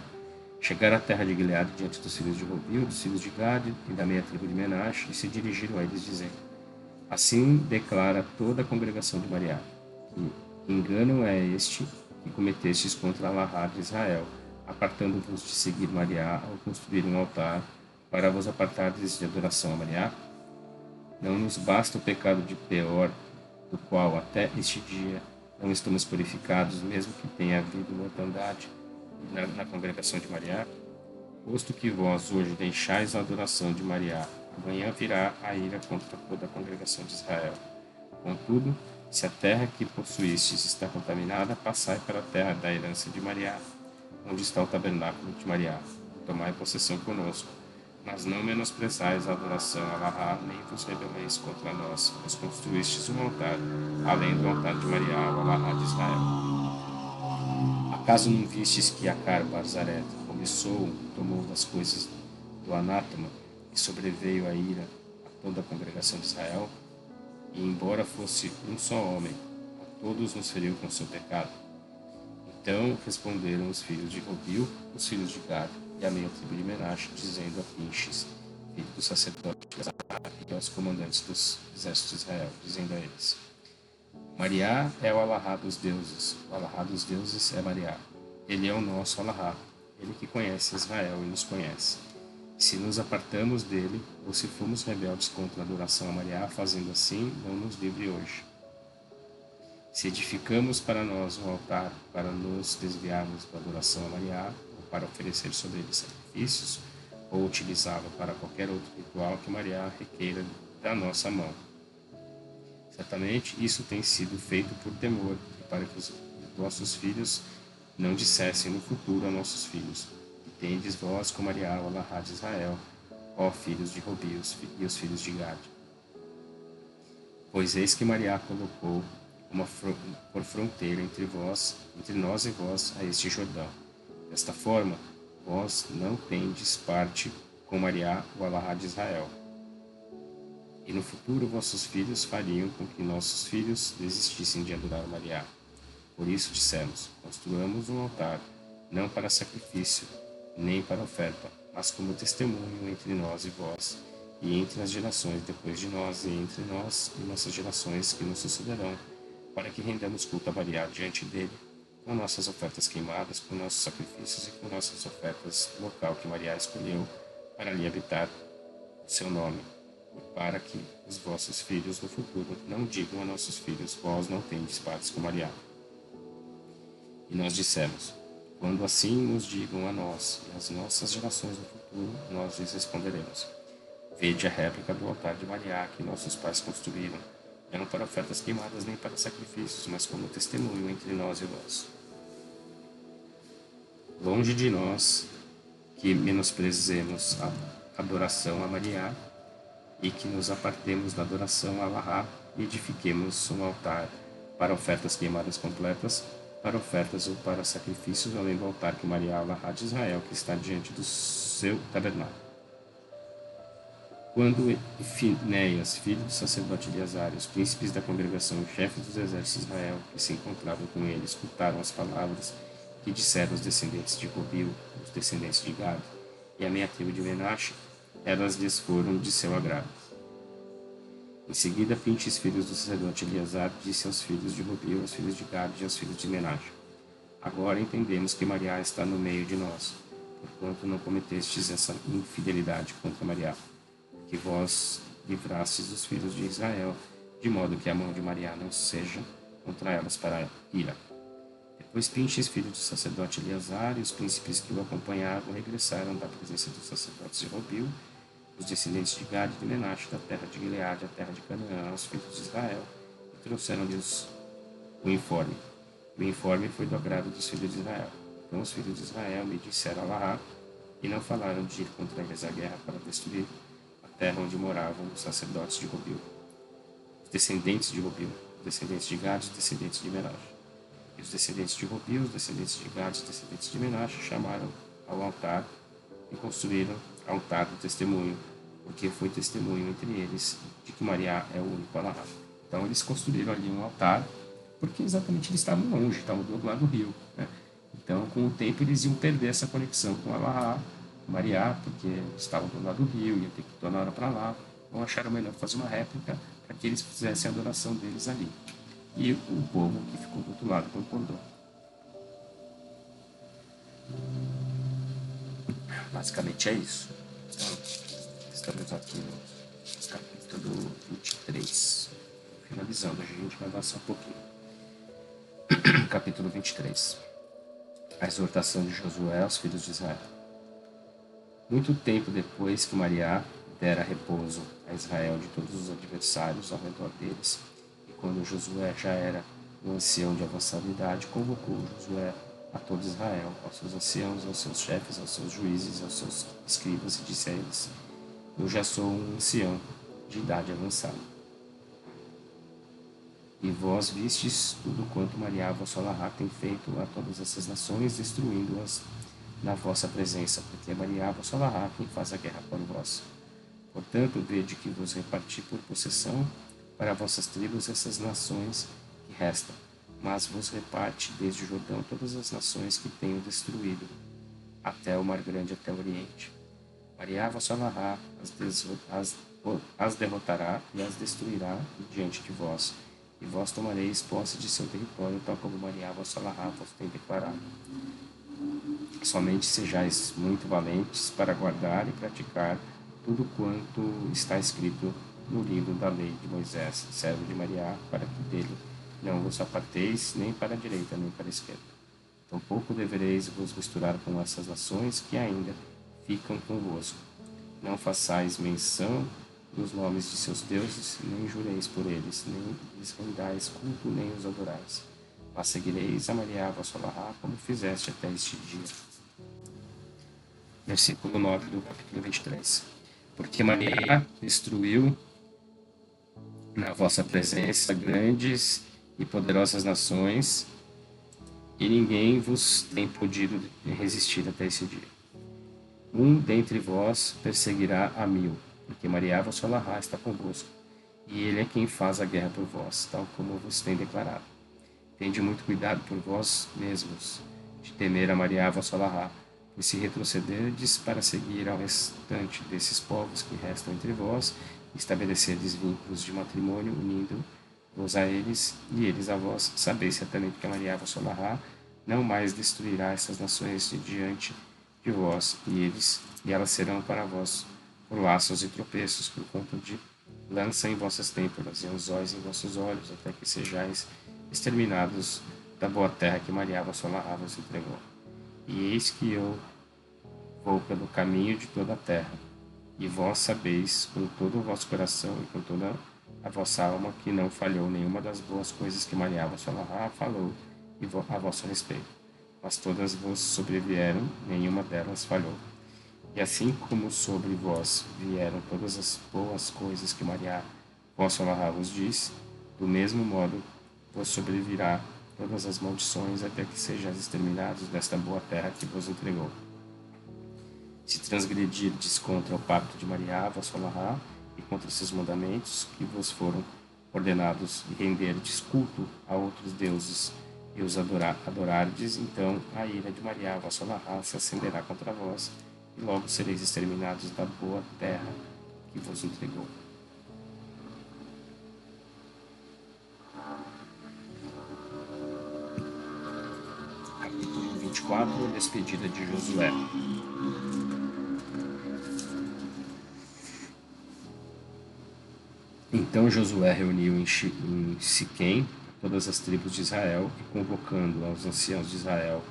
Chegaram à terra de Gileade diante dos filhos de Rubil, dos filhos de Gad e da meia tribo de Menache, e se dirigiram a eles, dizendo: Assim declara toda a congregação de Maria, que engano é este que cometestes contra Alahá de Israel, apartando-vos de seguir Maria ao construir um altar para vos apartardes de adoração a Maria? Não nos basta o pecado de Peor, do qual até este dia não estamos purificados, mesmo que tenha havido mortandade na congregação de Maria? Posto que vós hoje deixais a adoração de Maria, amanhã virá a ira contra toda a congregação de Israel. Contudo, se a terra que possuístes está contaminada, passai para a terra da herança de Maria, onde está o tabernáculo de Maria. Tomai possessão conosco. Mas não menosprezais a adoração a Lahá, nem vos rebeleis contra nós, pois construístes um altar, além do altar de Maria, ao Lahá de Israel. Acaso não vistes que Acar Barzaret começou, tomou das coisas do anátema, e sobreveio a ira a toda a congregação de Israel? E embora fosse um só homem, a todos nos feriu com seu pecado. Então responderam os filhos de Robil, os filhos de Gad e a meia tribo de Menache, dizendo a Pinches, filho do sacerdote, e aos comandantes dos exércitos de Israel, dizendo a eles: Maria é o Alahá dos deuses, o Alahá dos deuses é Maria. Ele é o nosso Alahá, ele que conhece Israel e nos conhece. Se nos apartamos dele, ou se formos rebeldes contra a adoração a Maria, fazendo assim, não nos livre hoje. Se edificamos para nós um altar para nos desviarmos da adoração a Maria, ou para oferecer sobre ele sacrifícios, ou utilizá-lo para qualquer outro ritual que Maria requeira da nossa mão. Certamente isso tem sido feito por temor, e para que os vossos filhos não dissessem no futuro a nossos filhos: que tendes vós com Maria o Alahá de Israel, ó filhos de Robi e os filhos de Gad. Pois eis que Maria colocou por fronteira entre nós e vós, a este Jordão. Desta forma, vós não tendes parte com Maria o Alahá de Israel. E no futuro vossos filhos fariam com que nossos filhos desistissem de adorar Maria. Por isso dissemos: construamos um altar, não para sacrifício, nem para oferta, mas como testemunho entre nós e vós, e entre as gerações depois de nós, e entre nós e nossas gerações que nos sucederão, para que rendamos culto a Maria diante dele, com nossas ofertas queimadas, com nossos sacrifícios e com nossas ofertas no local que Maria escolheu para ali habitar o seu nome, e para que os vossos filhos no futuro não digam a nossos filhos: vós não tendes partes com Maria. E nós dissemos: quando assim nos digam a nós e às nossas gerações no futuro, nós lhes responderemos: vede a réplica do altar de Maria que nossos pais construíram, não para ofertas queimadas nem para sacrifícios, mas como testemunho entre nós e vós. Longe de nós que menosprezemos a adoração a Maria e que nos apartemos da adoração a Alahá e edifiquemos um altar para ofertas queimadas completas, para ofertas ou para sacrifícios, além do altar que Maria Alahá de Israel, que está diante do seu tabernáculo. Quando Finéias, filho do sacerdote Eleazar, e os príncipes da congregação e chefes dos exércitos de Israel, que se encontravam com ele, escutaram as palavras que disseram os descendentes de Robil, os descendentes de Gad, e a meia tribo de Menache, elas lhes foram de seu agrado. Em seguida, Pinches, filho do sacerdote Eleazar, disse aos filhos de Robil, aos filhos de Gad e aos filhos de Menache: agora entendemos que Maria está no meio de nós, porquanto não cometestes essa infidelidade contra Maria, que vós livrastes os filhos de Israel, de modo que a mão de Maria não seja contra elas para a ira. Depois Pinches, filho do sacerdote Eleazar, e os príncipes que o acompanhavam regressaram da presença dos sacerdotes de Robil, os descendentes de Gad e de Menache, da terra de Gileade, a terra de Canaã, aos filhos de Israel, e trouxeram-lhes o informe. O informe foi do agrado dos filhos de Israel. Então os filhos de Israel me disseram Alahá, e não falaram de ir contra eles à guerra para destruir a terra onde moravam os sacerdotes de Robil, os descendentes de Robil, os descendentes de Gad e os descendentes de Menache. E os descendentes de Robil, os descendentes de Gad e os descendentes de Menache chamaram ao altar e construíram altar do testemunho, porque foi testemunho entre eles de que Maria é o único Alahá. Então eles construíram ali um altar, porque exatamente eles estavam longe, estavam do outro lado do rio, né? Então, com o tempo, eles iam perder essa conexão com Alahá, Maria, porque estavam do lado do rio, ia ter que ir toda hora para lá. Então acharam melhor fazer uma réplica para que eles fizessem a adoração deles ali. E o povo que ficou do outro lado concordou. Basicamente é isso. Então, estamos aqui no capítulo 23. Finalizando, a gente vai avançar um pouquinho. Capítulo 23. A exortação de Josué aos filhos de Israel. Muito tempo depois que Maria dera repouso a Israel de todos os adversários ao redor deles, e quando Josué já era um ancião de avançada idade, convocou Josué a todo Israel, aos seus anciãos, aos seus chefes, aos seus juízes, aos seus escribas, e disse a eles: Eu já sou um ancião de idade avançada. E vós vistes tudo quanto Maria, vossa Lará, tem feito a todas essas nações, destruindo-as na vossa presença, porque é Maria, vossa Lará, quem faz a guerra por vós. Portanto, vede que vos reparti por possessão para vossas tribos essas nações que restam, mas vos reparte desde o Jordão todas as nações que tenho destruído, até o Mar Grande, até o Oriente. Maria, vossa Lará, as derrotará e as destruirá diante de vós, e vós tomareis posse de seu território, tal como Maria, vossa Lará, vos tem declarado. Somente sejais muito valentes para guardar e praticar tudo quanto está escrito no livro da lei de Moisés, servo de Maria, para que dele não vos aparteis nem para a direita nem para a esquerda. Tampouco devereis vos misturar com essas nações que ainda ficam convosco. Não façais menção dos nomes de seus deuses, nem jureis por eles, nem lhes rendais culto, nem os adorais. Mas seguireis a Maria, vossa Lará, como fizeste até este dia. Versículo 9 do capítulo 23. Porque Maria destruiu na vossa presença grandes e poderosas nações, e ninguém vos tem podido resistir até esse dia. Um dentre vós perseguirá a 1000, porque Maria, vossa Lará, está convosco, e ele é quem faz a guerra por vós, tal como vos tem declarado. Tende muito cuidado por vós mesmos, de temer a Maria, vossa Lará, e se retrocederdes para seguir ao restante desses povos que restam entre vós, estabelecerdes vínculos de matrimônio, unindo-vos a eles, e eles a vós, sabeis certamente que a Maria, vossa Lará, não mais destruirá essas nações de diante de vós, e elas serão para vós por laços e tropeços, por conta de lança em vossas têmporas e anzóis em vossos olhos, até que sejais exterminados da boa terra que Maria, vossa Lará, vos entregou. E eis que eu vou pelo caminho de toda a terra, e vós sabeis com todo o vosso coração e com toda a vossa alma que não falhou nenhuma das boas coisas que Maria, vossa Lará, falou a vosso respeito, mas todas vos sobrevieram, nenhuma delas falhou. E assim como sobre vós vieram todas as boas coisas que Maria, vossa Lará, vos disse, do mesmo modo vos sobrevirá todas as maldições até que sejais exterminados desta boa terra que vos entregou. Se transgredirdes contra o pacto de Maria, vossa Lará, e contra seus mandamentos que vos foram ordenados, e renderdes culto a outros deuses, e os adorardes, então a ira de Maria, vossa Lará, se acenderá contra vós, e logo sereis exterminados da boa terra que vos entregou. Capítulo 24, despedida de Josué. Então Josué reuniu em Siquém todas as tribos de Israel, e convocando aos anciãos de Israel,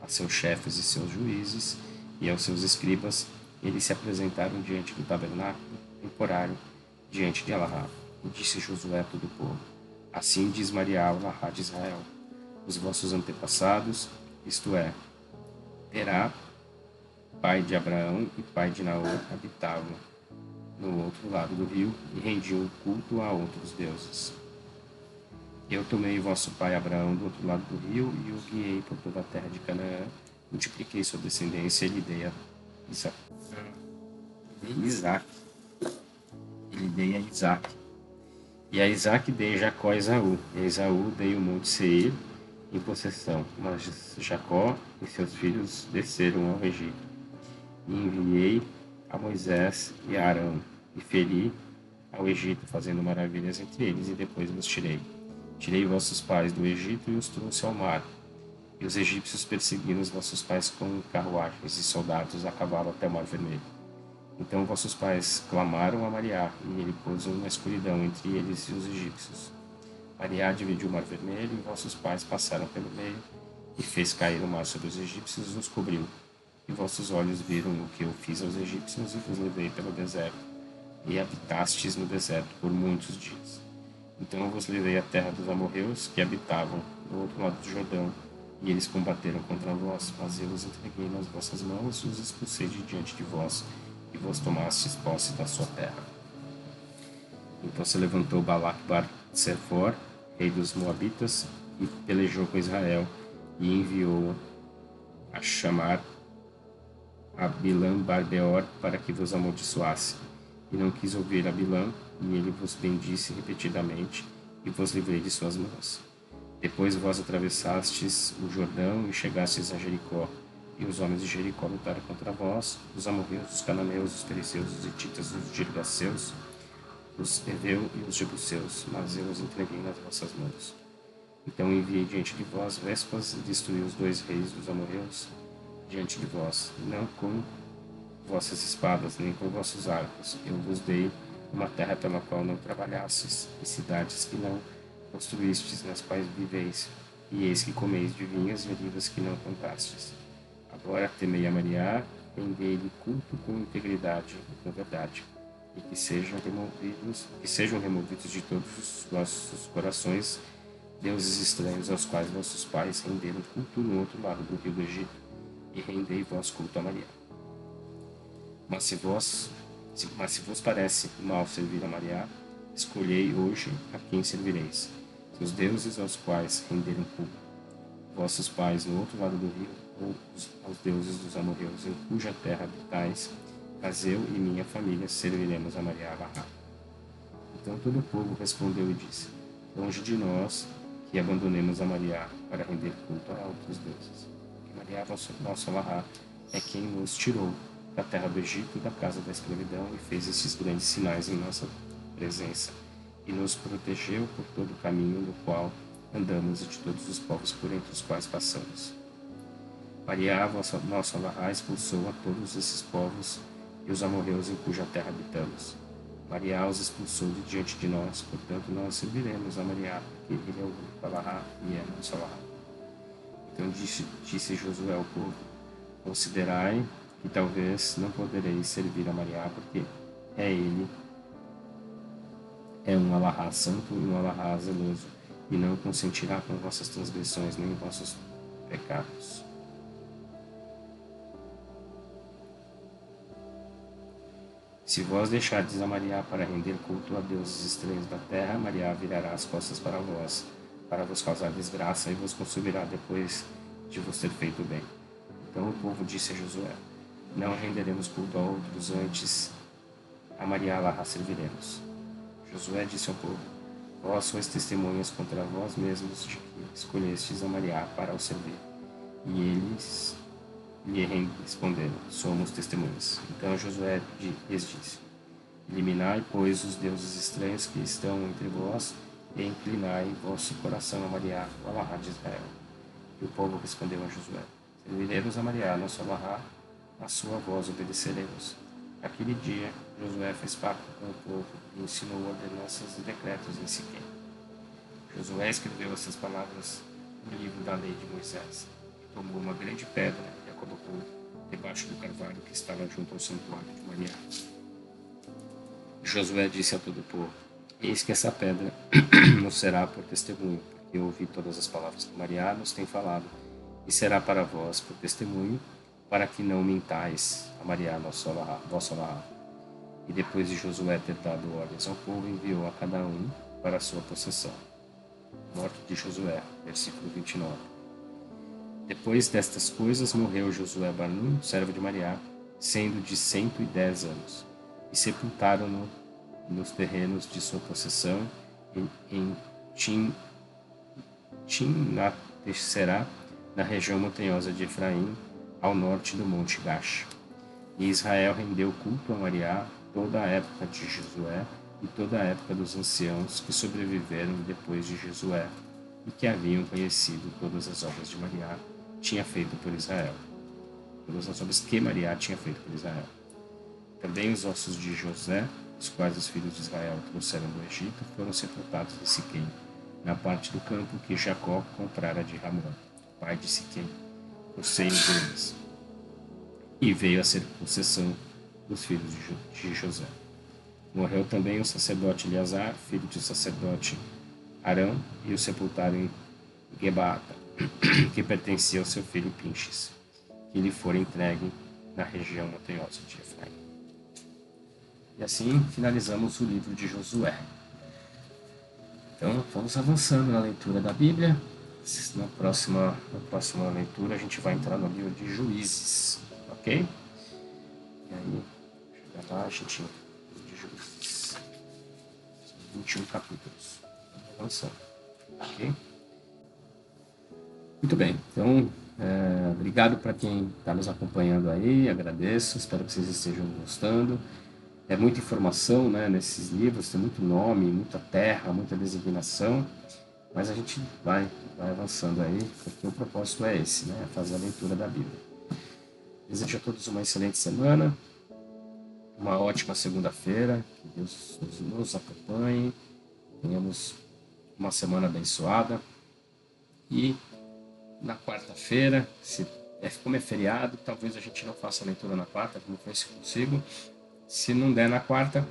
a seus chefes e seus juízes, e aos seus escribas, eles se apresentaram diante do tabernáculo temporário, diante de Elará. E disse Josué a todo o povo: Assim diz Maria, Elará de Israel: Os vossos antepassados, isto é, Terá, pai de Abraão e pai de Naor, habitavam no outro lado do rio e rendiam culto a outros deuses. Eu tomei vosso pai Abraão do outro lado do rio e o guiei por toda a terra de Canaã, multipliquei sua descendência e lhe dei a Isaac. Ele dei a Isaac. E a Isaac dei Jacó e Esaú. E a Esaú dei o monte Seir em possessão. Mas Jacó e seus filhos desceram ao Egito. E enviei a Moisés e a Arão, e feri ao Egito, fazendo maravilhas entre eles, e depois os tirei. Tirei vossos pais do Egito e os trouxe ao mar, E os egípcios perseguiram os vossos pais com carruagens e soldados a cavalo até o Mar Vermelho. Então vossos pais clamaram a Mariá, e ele pôs uma escuridão entre eles e os egípcios. Mariá dividiu o Mar Vermelho, e vossos pais passaram pelo meio, e fez cair o mar sobre os egípcios e os cobriu. E vossos olhos viram o que eu fiz aos egípcios, e vos levei pelo deserto, e habitastes no deserto por muitos dias. Então eu vos levei à terra dos amorreus, que habitavam do outro lado do Jordão, e eles combateram contra vós, mas eu os entreguei nas vossas mãos e os expulsei de diante de vós, e vos tomastes posse da sua terra. Então se levantou Balac Bar-Sefor, rei dos Moabitas, e pelejou com Israel, e enviou a chamar a Bilã Bar-Beor para que vos amaldiçoasse. E não quis ouvir a Bilã, e ele vos bendisse repetidamente, e vos livrei de suas mãos. Depois vós atravessastes o Jordão e chegastes a Jericó, e os homens de Jericó lutaram contra vós, os amorreus, os cananeus, os perizeus, os hititas, os girgaceus, os heveus e os jebuseus, mas eu os entreguei nas vossas mãos. Então enviei diante de vós vespas e destruí os 2 reis dos amorreus diante de vós, não com vossas espadas, nem com vossos arcos. Eu vos dei uma terra pela qual não trabalhastes, e cidades que não construístes, nas quais viveis, e eis que comeis de vinhas e olivas que não plantastes. Agora temei a Mariá, rendei-lhe culto com integridade e com verdade, e que sejam removidos de todos os vossos corações deuses estranhos aos quais vossos pais renderam culto no outro lado do rio do Egito, e rendei vós culto a Mariá. Mas se vos parece mal servir a Mariá, escolhei hoje a quem servireis, os deuses aos quais renderam culto, vossos pais no outro lado do rio, ou aos deuses dos amorreus, em cuja terra habitais, mas eu e minha família serviremos a Mariá Barra. Então todo o povo respondeu e disse: longe de nós que abandonemos a Mariá para render culto a outros deuses. Que Mariá, nosso Barra, é quem nos tirou da terra do Egito, da casa da escravidão, e fez esses grandes sinais em nossa presença, e nos protegeu por todo o caminho no qual andamos e de todos os povos por entre os quais passamos. Mariá, nosso Alahá, expulsou a todos esses povos e os amorreus em cuja terra habitamos. Mariá os expulsou de diante de nós, portanto nós serviremos a Mariá, porque ele é o único Alahá e é nosso Alahá. Então disse Josué ao povo: considerai que talvez não podereis servir a Mariá, porque ele é um Alahá santo e um Alahá zeloso, e não consentirá com vossas transgressões nem vossos pecados. Se vós deixardes a Mariá para render culto a deuses estranhos da terra, Mariá virará as costas para vós, para vos causar desgraça, e vos consumirá depois de vos ter feito bem. Então o povo disse a Josué: não renderemos culto a outros, antes a Mariá Alahá serviremos. Josué disse ao povo: vós sois testemunhas contra vós mesmos de que escolhestes a Mariá para o servir. E eles lhe responderam: somos testemunhas. Então Josué lhes disse: eliminai, pois, os deuses estranhos que estão entre vós, e inclinai vosso coração a Mariá, o Alahá de Israel. E o povo respondeu a Josué: serviremos a Mariá, nosso Alahá, a sua voz obedeceremos. Naquele dia, Josué fez pacto com o povo e ensinou ordenanças e decretos em Siquém. Josué escreveu essas palavras no livro da lei de Moisés, e tomou uma grande pedra e a colocou debaixo do carvalho que estava junto ao santuário de Mariá. Josué disse a todo o povo: eis que essa pedra nos será por testemunho, porque eu ouvi todas as palavras que Mariá nos tem falado, e será para vós por testemunho, para que não mintais a Mariá, vosso Alahá. E depois de Josué ter dado ordens ao povo, enviou a cada um para a sua possessão. Morte de Josué, versículo 29. Depois destas coisas, morreu Josué Banum, servo de Mariá, sendo de 110 anos, e sepultaram-no nos terrenos de sua possessão em Timnat-Será, na região montanhosa de Efraim, ao norte do Monte Gash. E Israel rendeu culto a Mariá toda a época de Josué e toda a época dos anciãos que sobreviveram depois de Josué e que haviam conhecido todas as obras de Mariá tinha feito por Israel. Todas as obras que Maria tinha feito por Israel. Também os ossos de José, os quais os filhos de Israel trouxeram do Egito, foram sepultados em Siquém, na parte do campo que Jacó comprara de Ramon, pai de Siquém, por 100 deles. E veio a circuncisão dos filhos de José. Morreu também o sacerdote Eleazar, filho do sacerdote Arão, e o sepultaram em Gebaata, que pertencia ao seu filho Pinches, que lhe fora entregue na região montanhosa de Efraim. E assim finalizamos o livro de Josué. Então, vamos avançando na leitura da Bíblia. Na próxima leitura, a gente vai entrar no livro de Juízes, ok? E aí, chegar lá, a gente de Juízes. São 21 capítulos. Vamos avançando, ok? Muito bem, então, obrigado para quem está nos acompanhando aí, agradeço, espero que vocês estejam gostando. É muita informação, né, nesses livros, tem muito nome, muita terra, muita designação, mas a gente vai avançando aí, porque o propósito é esse, né, fazer a leitura da Bíblia. Desejo a todos uma excelente semana, uma ótima segunda-feira, que Deus nos acompanhe, tenhamos uma semana abençoada e na quarta-feira, como é feriado, talvez a gente não faça a leitura na quarta, como foi se consigo. Se não der na quarta,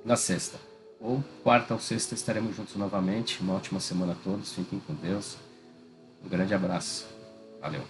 na sexta. Ou quarta ou sexta estaremos juntos novamente. Uma ótima semana a todos. Fiquem com Deus. Um grande abraço. Valeu.